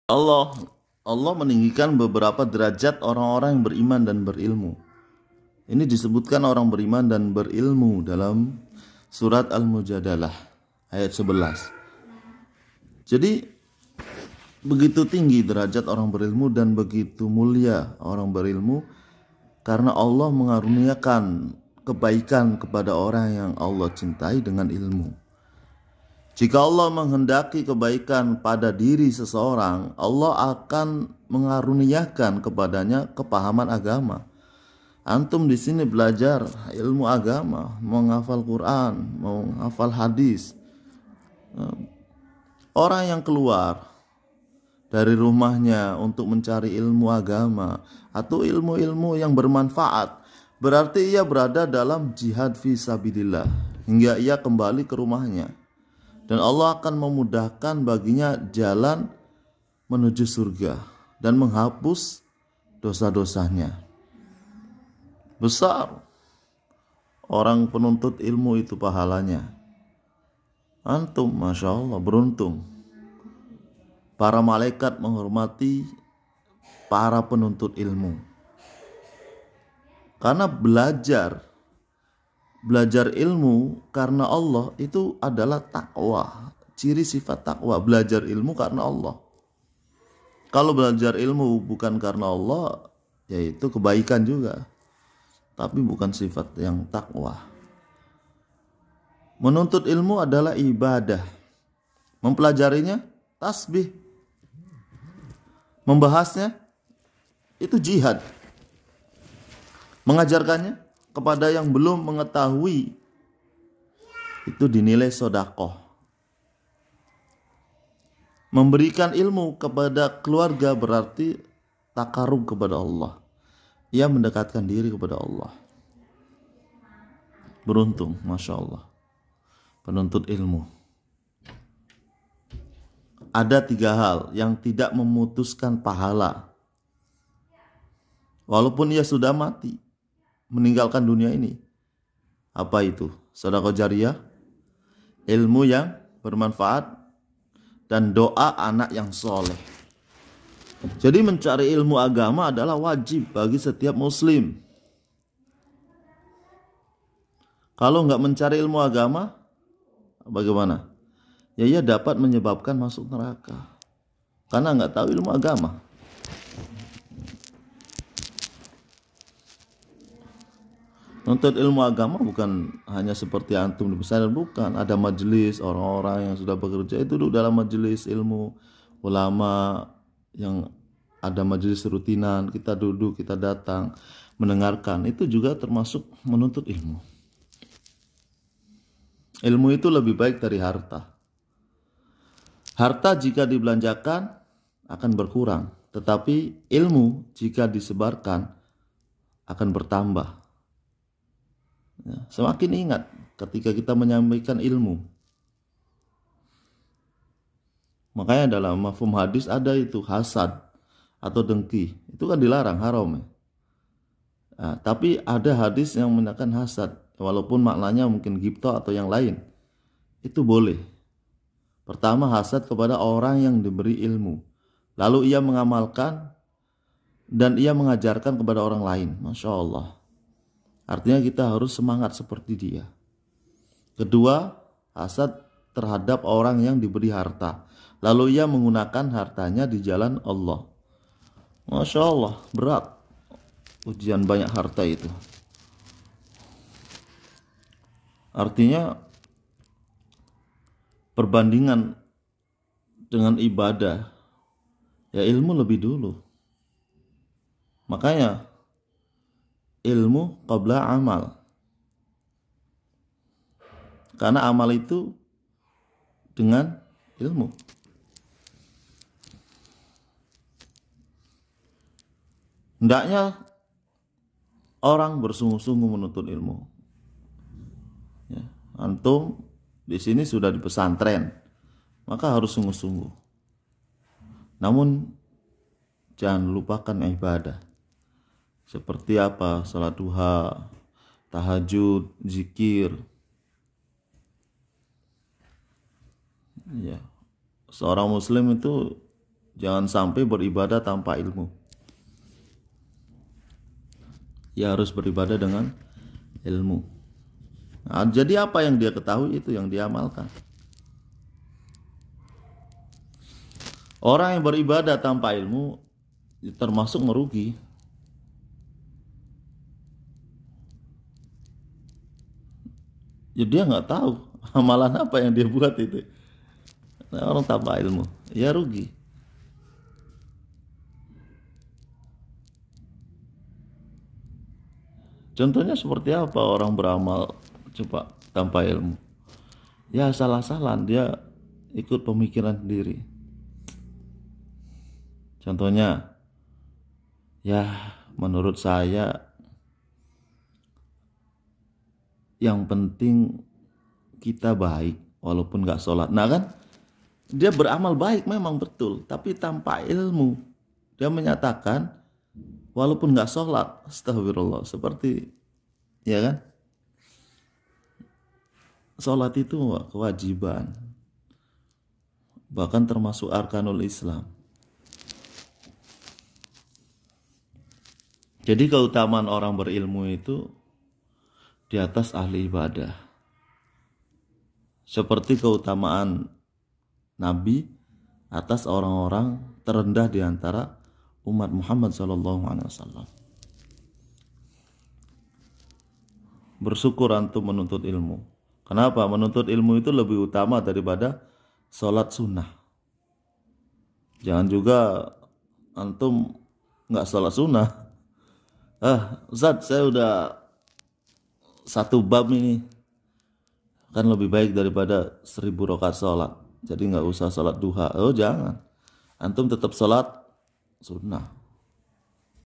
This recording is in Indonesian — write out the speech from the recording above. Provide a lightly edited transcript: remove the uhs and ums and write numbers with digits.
Allah Allah meninggikan beberapa derajat orang-orang yang beriman dan berilmu. Ini disebutkan orang beriman dan berilmu dalam surat Al-Mujadalah ayat 11. Jadi begitu tinggi derajat orang berilmu dan begitu mulia orang berilmu karena Allah mengaruniakan kebaikan kepada orang yang Allah cintai dengan ilmu. Jika Allah menghendaki kebaikan pada diri seseorang, Allah akan mengaruniakan kepadanya kepahaman agama. Antum di sini belajar ilmu agama, menghafal Quran, menghafal hadis. Orang yang keluar dari rumahnya untuk mencari ilmu agama atau ilmu-ilmu yang bermanfaat, berarti ia berada dalam jihad fi sabilillah hingga ia kembali ke rumahnya. Dan Allah akan memudahkan baginya jalan menuju surga dan menghapus dosa-dosanya. Besar orang penuntut ilmu itu pahalanya. Antum Masya Allah beruntung. Para malaikat menghormati para penuntut ilmu. Karena belajar ilmu karena Allah itu adalah takwa, ciri sifat takwa, belajar ilmu karena Allah. Kalau belajar ilmu bukan karena Allah, yaitu kebaikan juga, tapi bukan sifat yang takwa. Menuntut ilmu adalah ibadah, mempelajarinya tasbih, membahasnya itu jihad, mengajarkannya kepada yang belum mengetahui itu dinilai sedekah. Memberikan ilmu kepada keluarga berarti takarub kepada Allah. Ia mendekatkan diri kepada Allah. Beruntung, Masya Allah, penuntut ilmu. Ada 3 hal yang tidak memutuskan pahala walaupun ia sudah mati, meninggalkan dunia ini. Apa itu? Sedekah jariyah, ilmu yang bermanfaat, dan doa anak yang soleh. Jadi mencari ilmu agama adalah wajib bagi setiap muslim. Kalau nggak mencari ilmu agama, bagaimana? Ya ia dapat menyebabkan masuk neraka karena nggak tahu ilmu agama. Nuntut ilmu agama bukan hanya seperti antum di pesantren, bukan. Ada majelis orang-orang yang sudah bekerja itu duduk dalam majelis ilmu, ulama yang ada majelis rutinan, kita duduk, kita datang mendengarkan, itu juga termasuk menuntut ilmu. Ilmu itu lebih baik dari harta. Harta jika dibelanjakan akan berkurang, tetapi ilmu jika disebarkan akan bertambah. Ya, semakin ingat ketika kita menyampaikan ilmu. Makanya dalam mafhum hadis ada itu hasad atau dengki. Itu kan dilarang, haram. Nah, tapi ada hadis yang menyatakan hasad, walaupun maknanya mungkin ghibthah atau yang lain. Itu boleh. Pertama, hasad kepada orang yang diberi ilmu, lalu ia mengamalkan dan ia mengajarkan kepada orang lain. Masya Allah. Artinya kita harus semangat seperti dia. Kedua, hasad terhadap orang yang diberi harta, lalu ia menggunakan hartanya di jalan Allah. Masya Allah, berat ujian banyak harta itu. Artinya perbandingan dengan ibadah, ya ilmu lebih dulu. Makanya ilmu qabla amal. Karena amal itu dengan ilmu. Hendaknya orang bersungguh-sungguh menuntut ilmu. Ya, antum di sini sudah di pesantren, maka harus sungguh-sungguh. Namun jangan lupakan ibadah. Seperti apa? Salat duha, tahajud, zikir. Ya, seorang muslim itu Jangan sampai beribadah tanpa ilmu. Ya harus beribadah dengan ilmu. Nah, jadi apa yang dia ketahui itu yang dia amalkan. Orang yang beribadah tanpa ilmu termasuk merugi. Ya dia nggak tahu amalan apa yang dia buat itu. Nah, orang tanpa ilmu, ya rugi. Contohnya seperti apa orang beramal coba tanpa ilmu? Ya salah-salah, dia ikut pemikiran sendiri. Contohnya, ya menurut saya yang penting kita baik walaupun nggak sholat. Nah kan, dia beramal baik memang betul, tapi tanpa ilmu. Dia menyatakan walaupun nggak sholat, astagfirullah, seperti, ya kan? Sholat itu kewajiban, bahkan termasuk arkanul Islam. Jadi keutamaan orang berilmu itu di atas ahli ibadah. Seperti keutamaan Nabi atas orang-orang terendah di antara umat Muhammad SAW. Bersyukur antum menuntut ilmu. Kenapa? Menuntut ilmu itu lebih utama daripada sholat sunnah. Jangan juga antum nggak sholat sunnah. Ustaz, saya udah satu bab ini, kan lebih baik daripada 1000 rakaat sholat. Jadi nggak usah sholat duha. Oh jangan. Antum tetap sholat sunnah.